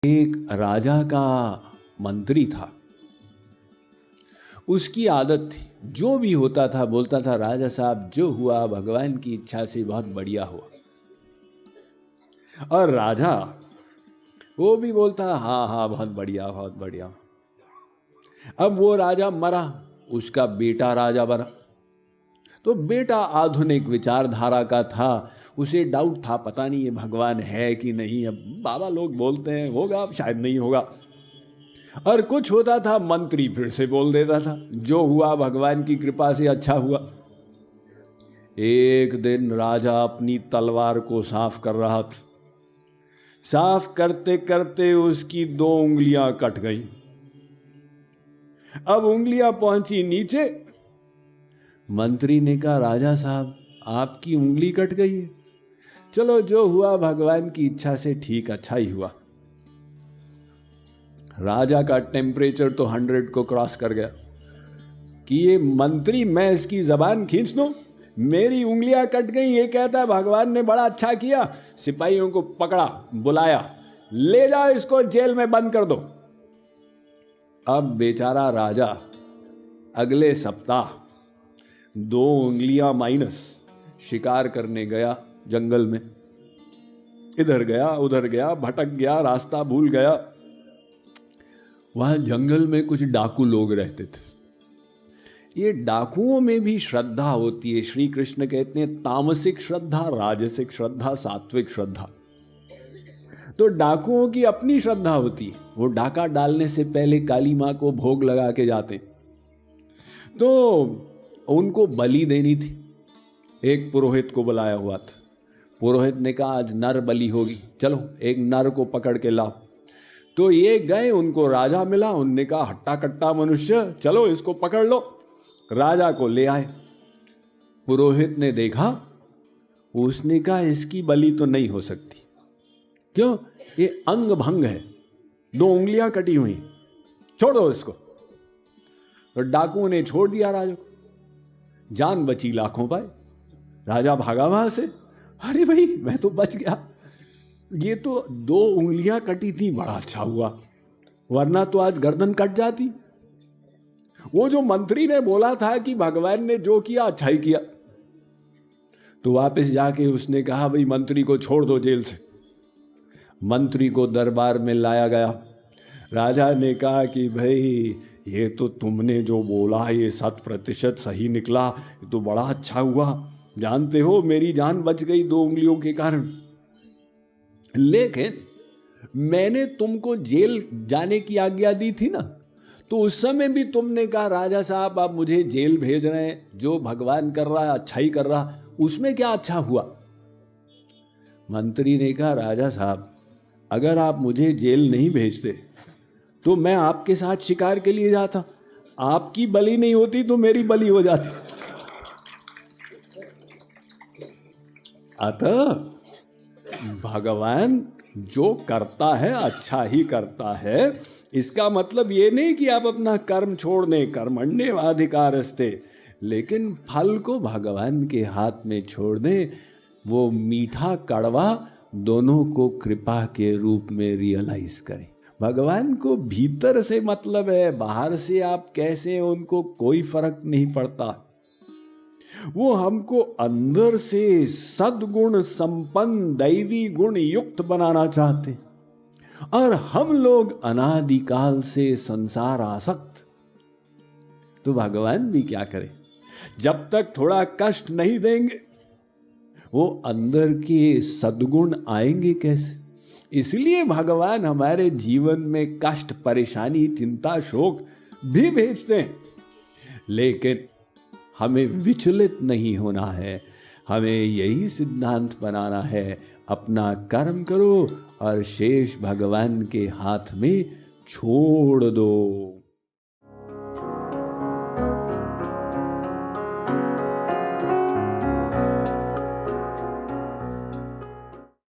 एक राजा का मंत्री था। उसकी आदत थी, जो भी होता था बोलता था, राजा साहब जो हुआ भगवान की इच्छा से बहुत बढ़िया हुआ। और राजा वो भी बोलता हाँ हाँ बहुत बढ़िया बहुत बढ़िया। अब वो राजा मरा, उसका बेटा राजा बना। तो बेटा आधुनिक विचारधारा का था, उसे डाउट था पता नहीं ये भगवान है कि नहीं। अब बाबा लोग बोलते हैं होगा, शायद नहीं होगा। और कुछ होता था मंत्री फिर से बोल देता था जो हुआ भगवान की कृपा से अच्छा हुआ। एक दिन राजा अपनी तलवार को साफ कर रहा था। साफ करते करते उसकी 2 उंगलियां कट गईं। अब उंगलियां पहुंची नीचे। मंत्री ने कहा राजा साहब आपकी उंगली कट गई है, चलो जो हुआ भगवान की इच्छा से ठीक अच्छा ही हुआ। राजा का टेम्परेचर तो 100 को क्रॉस कर गया कि ये मंत्री, मैं इसकी जबान खींच दूं, मेरी उंगलियां कट गई, ये कहता है भगवान ने बड़ा अच्छा किया। सिपाहियों को पकड़ा, बुलाया, ले जाओ इसको जेल में बंद कर दो। अब बेचारा राजा अगले सप्ताह 2 उंगलियां माइनस शिकार करने गया जंगल में। इधर गया उधर गया, भटक गया, रास्ता भूल गया। वहां जंगल में कुछ डाकू लोग रहते थे। ये डाकुओं में भी श्रद्धा होती है। श्री कृष्ण कहते हैं तामसिक श्रद्धा, राजसिक श्रद्धा, सात्विक श्रद्धा। तो डाकुओं की अपनी श्रद्धा होती है। वो डाका डालने से पहले काली मां को भोग लगा के जाते। तो उनको बलि देनी थी। एक पुरोहित को बुलाया हुआ था। पुरोहित ने कहा आज नर बलि होगी, चलो एक नर को पकड़ के लाओ। तो ये गए, उनको राजा मिला। उनने कहा हट्टा कट्टा मनुष्य, चलो इसको पकड़ लो। राजा को ले आए। पुरोहित ने देखा, उसने कहा इसकी बलि तो नहीं हो सकती। क्यों? ये अंग भंग है, 2 उंगलियां कटी हुई, छोड़ दो इसको। तो डाकुओं ने छोड़ दिया राजा को। जान बची लाखों पाए। राजा भागा वहां से। अरे भाई मैं तो बच गया, ये तो 2 उंगलियां कटी थी, बड़ा अच्छा हुआ, वरना तो आज गर्दन कट जाती। वो जो मंत्री ने बोला था कि भगवान ने जो किया अच्छा ही किया। तो वापस जाके उसने कहा भाई मंत्री को छोड़ दो जेल से। मंत्री को दरबार में लाया गया। राजा ने कहा कि भाई ये तो तुमने जो बोला ये 100% सही निकला, ये तो बड़ा अच्छा हुआ। जानते हो मेरी जान बच गई 2 उंगलियों के कारण, लेकिन मैंने तुमको जेल जाने की आज्ञा दी थी ना, तो उस समय भी तुमने कहा राजा साहब आप मुझे जेल भेज रहे हैं, जो भगवान कर रहा है अच्छा ही कर रहा, उसमें क्या अच्छा हुआ? मंत्री ने कहा राजा साहब अगर आप मुझे जेल नहीं भेजते तो मैं आपके साथ शिकार के लिए जाता, आपकी बलि नहीं होती तो मेरी बलि हो जाती। अतः भगवान जो करता है अच्छा ही करता है। इसका मतलब ये नहीं कि आप अपना कर्म छोड़ दें, कर्मण्येवाधिकारस्ते, लेकिन फल को भगवान के हाथ में छोड़ दें। वो मीठा कड़वा दोनों को कृपा के रूप में रियलाइज करें। भगवान को भीतर से मतलब है, बाहर से आप कैसे हैं उनको कोई फर्क नहीं पड़ता। वो हमको अंदर से सद्गुण संपन्न दैवी गुण युक्त बनाना चाहते, और हम लोग अनादिकाल से संसार आसक्त। तो भगवान भी क्या करे, जब तक थोड़ा कष्ट नहीं देंगे वो अंदर के सद्गुण आएंगे कैसे? इसलिए भगवान हमारे जीवन में कष्ट, परेशानी, चिंता, शोक भी भेजते हैं, लेकिन हमें विचलित नहीं होना है। हमें यही सिद्धांत बनाना है, अपना कर्म करो और शेष भगवान के हाथ में छोड़ दो।